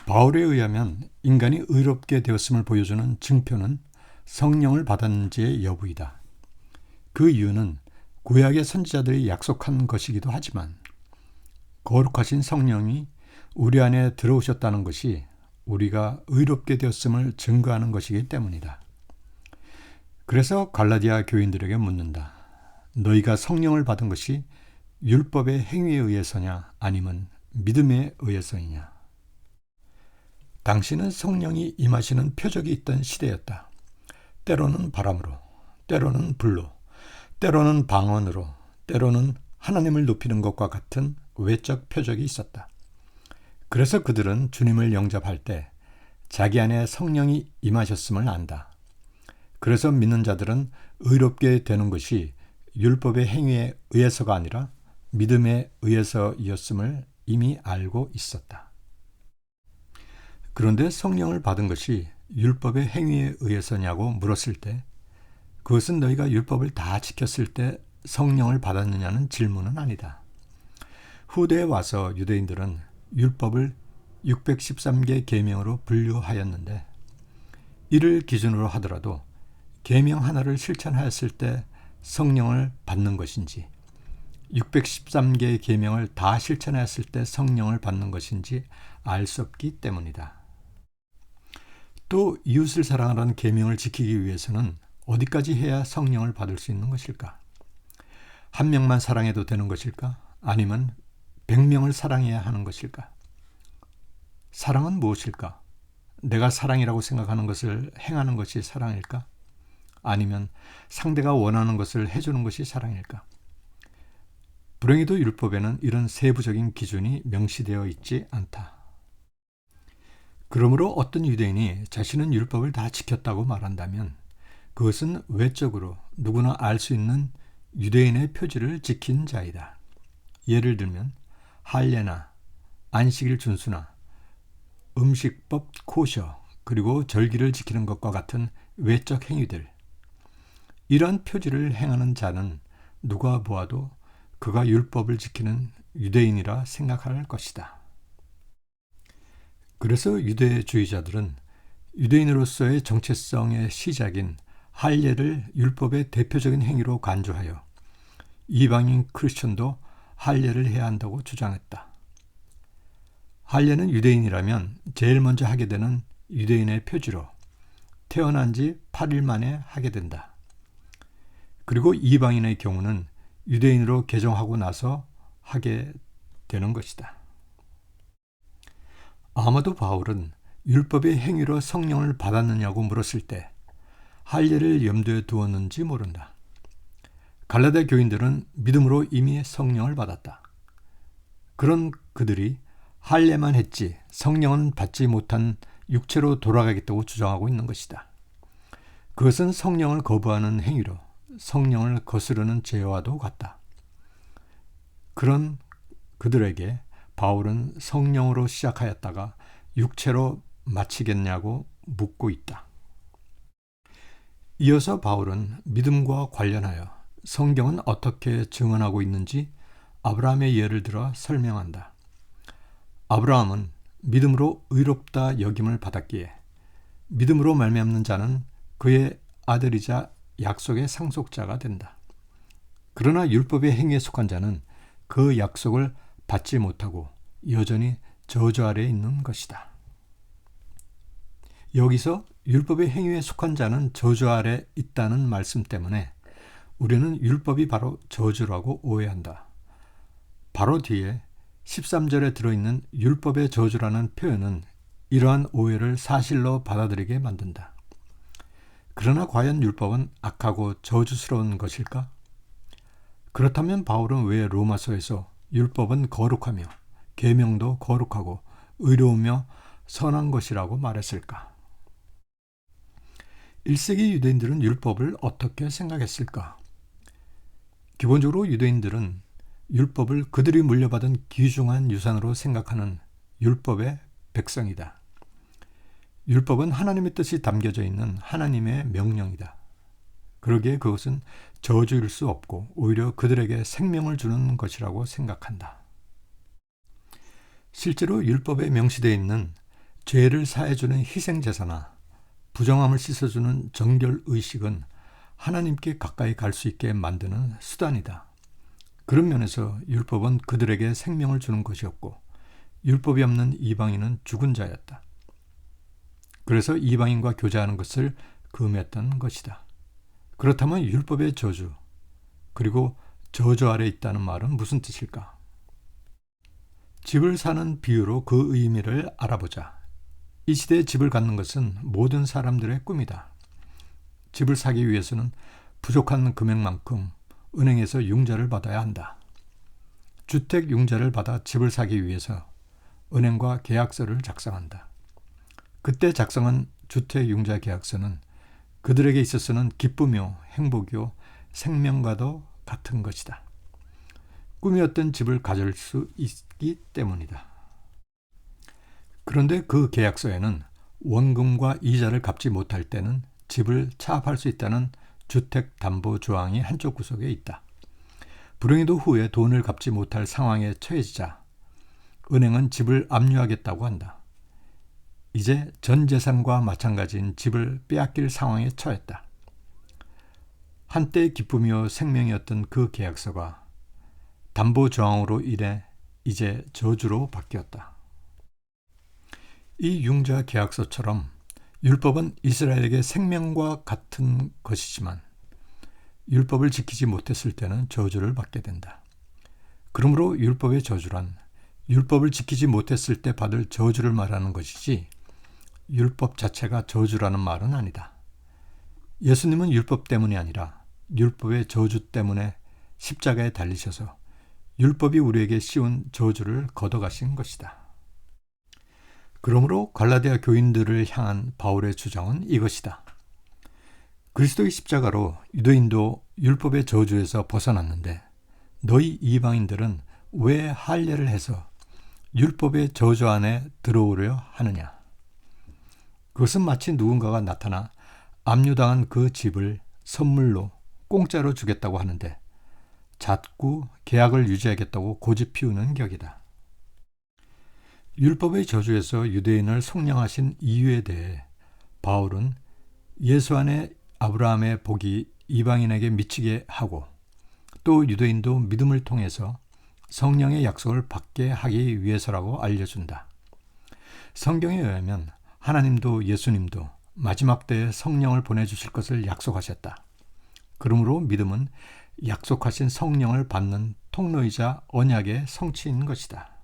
바울에 의하면 인간이 의롭게 되었음을 보여주는 증표는 성령을 받았는지의 여부이다. 그 이유는 구약의 선지자들이 약속한 것이기도 하지만 거룩하신 성령이 우리 안에 들어오셨다는 것이 우리가 의롭게 되었음을 증거하는 것이기 때문이다. 그래서 갈라디아 교인들에게 묻는다. 너희가 성령을 받은 것이 율법의 행위에 의해서냐 아니면 믿음에 의해서이냐. 당시는 성령이 임하시는 표적이 있던 시대였다. 때로는 바람으로, 때로는 불로, 때로는 방언으로, 때로는 하나님을 높이는 것과 같은 외적 표적이 있었다. 그래서 그들은 주님을 영접할 때 자기 안에 성령이 임하셨음을 안다. 그래서 믿는 자들은 의롭게 되는 것이 율법의 행위에 의해서가 아니라 믿음에 의해서이었음을 이미 알고 있었다. 그런데 성령을 받은 것이 율법의 행위에 의해서냐고 물었을 때 그것은 너희가 율법을 다 지켰을 때 성령을 받았느냐는 질문은 아니다. 후대에 와서 유대인들은 율법을 613개 계명으로 분류하였는데 이를 기준으로 하더라도 계명 하나를 실천하였을 때 성령을 받는 것인지 613개의 계명을 다 실천하였을 때 성령을 받는 것인지 알 수 없기 때문이다. 또 이웃을 사랑하라는 계명을 지키기 위해서는 어디까지 해야 성령을 받을 수 있는 것일까? 한 명만 사랑해도 되는 것일까? 아니면 100명을 사랑해야 하는 것일까? 사랑은 무엇일까? 내가 사랑이라고 생각하는 것을 행하는 것이 사랑일까? 아니면 상대가 원하는 것을 해주는 것이 사랑일까? 불행히도 율법에는 이런 세부적인 기준이 명시되어 있지 않다. 그러므로 어떤 유대인이 자신은 율법을 다 지켰다고 말한다면 그것은 외적으로 누구나 알 수 있는 유대인의 표지를 지킨 자이다. 예를 들면 할례나 안식일 준수나 음식법 코셔 그리고 절기를 지키는 것과 같은 외적 행위들. 이런 표지를 행하는 자는 누가 보아도 그가 율법을 지키는 유대인이라 생각할 것이다. 그래서 유대주의자들은 유대인으로서의 정체성의 시작인 할례를 율법의 대표적인 행위로 간주하여 이방인 크리스천도 할례를 해야 한다고 주장했다. 할례는 유대인이라면 제일 먼저 하게 되는 유대인의 표지로 태어난 지 8일 만에 하게 된다. 그리고 이방인의 경우는 유대인으로 개종하고 나서 하게 되는 것이다. 아마도 바울은 율법의 행위로 성령을 받았느냐고 물었을 때 할례를 염두에 두었는지 모른다. 갈라디아 교인들은 믿음으로 이미 성령을 받았다. 그런 그들이 할례만 했지 성령은 받지 못한 육체로 돌아가겠다고 주장하고 있는 것이다. 그것은 성령을 거부하는 행위로 성령을 거스르는 죄와도 같다. 그런 그들에게 바울은 성령으로 시작하였다가 육체로 마치겠냐고 묻고 있다. 이어서 바울은 믿음과 관련하여 성경은 어떻게 증언하고 있는지 아브라함의 예를 들어 설명한다. 아브라함은 믿음으로 의롭다 여김을 받았기에 믿음으로 말미암는 자는 그의 아들이자 약속의 상속자가 된다. 그러나 율법의 행위에 속한 자는 그 약속을 받지 못하고 여전히 저주 아래에 있는 것이다. 여기서 율법의 행위에 속한 자는 저주 아래 있다는 말씀 때문에 우리는 율법이 바로 저주라고 오해한다. 바로 뒤에 13절에 들어있는 율법의 저주라는 표현은 이러한 오해를 사실로 받아들이게 만든다. 그러나 과연 율법은 악하고 저주스러운 것일까? 그렇다면 바울은 왜 로마서에서 율법은 거룩하며 계명도 거룩하고 의로우며 선한 것이라고 말했을까? 1세기 유대인들은 율법을 어떻게 생각했을까? 기본적으로 유대인들은 율법을 그들이 물려받은 귀중한 유산으로 생각하는 율법의 백성이다. 율법은 하나님의 뜻이 담겨져 있는 하나님의 명령이다. 그러기에 그것은 저주일 수 없고 오히려 그들에게 생명을 주는 것이라고 생각한다. 실제로 율법에 명시되어 있는 죄를 사해주는 희생제사나 부정함을 씻어주는 정결의식은 하나님께 가까이 갈 수 있게 만드는 수단이다. 그런 면에서 율법은 그들에게 생명을 주는 것이었고 율법이 없는 이방인은 죽은 자였다. 그래서 이방인과 교제하는 것을 금했던 것이다. 그렇다면 율법의 저주, 그리고 저주 아래 있다는 말은 무슨 뜻일까? 집을 사는 비유로 그 의미를 알아보자. 이 시대에 집을 갖는 것은 모든 사람들의 꿈이다. 집을 사기 위해서는 부족한 금액만큼 은행에서 융자를 받아야 한다. 주택 융자를 받아 집을 사기 위해서 은행과 계약서를 작성한다. 그때 작성한 주택 융자 계약서는 그들에게 있어서는 기쁨이요 행복이요 생명과도 같은 것이다. 꿈이었던 집을 가질 수 있기 때문이다. 그런데 그 계약서에는 원금과 이자를 갚지 못할 때는 집을 차압할 수 있다는 주택담보 조항이 한쪽 구석에 있다. 불행히도 후에 돈을 갚지 못할 상황에 처해지자 은행은 집을 압류하겠다고 한다. 이제 전 재산과 마찬가지인 집을 빼앗길 상황에 처했다. 한때 기쁨이요 생명이었던 그 계약서가 담보 조항으로 인해 이제 저주로 바뀌었다. 이 융자 계약서처럼 율법은 이스라엘에게 생명과 같은 것이지만 율법을 지키지 못했을 때는 저주를 받게 된다. 그러므로 율법의 저주란 율법을 지키지 못했을 때 받을 저주를 말하는 것이지 율법 자체가 저주라는 말은 아니다. 예수님은 율법 때문이 아니라 율법의 저주 때문에 십자가에 달리셔서 율법이 우리에게 씌운 저주를 걷어가신 것이다. 그러므로 갈라디아 교인들을 향한 바울의 주장은 이것이다. 그리스도의 십자가로 유대인도 율법의 저주에서 벗어났는데 너희 이방인들은 왜 할례를 해서 율법의 저주 안에 들어오려 하느냐? 그것은 마치 누군가가 나타나 압류당한 그 집을 선물로 공짜로 주겠다고 하는데 자꾸 계약을 유지하겠다고 고집 피우는 격이다. 율법의 저주에서 유대인을 속량하신 이유에 대해 바울은 예수 안에 아브라함의 복이 이방인에게 미치게 하고 또 유대인도 믿음을 통해서 성령의 약속을 받게 하기 위해서라고 알려준다. 성경에 의하면 하나님도 예수님도 마지막 때에 성령을 보내주실 것을 약속하셨다. 그러므로 믿음은 약속하신 성령을 받는 통로이자 언약의 성취인 것이다.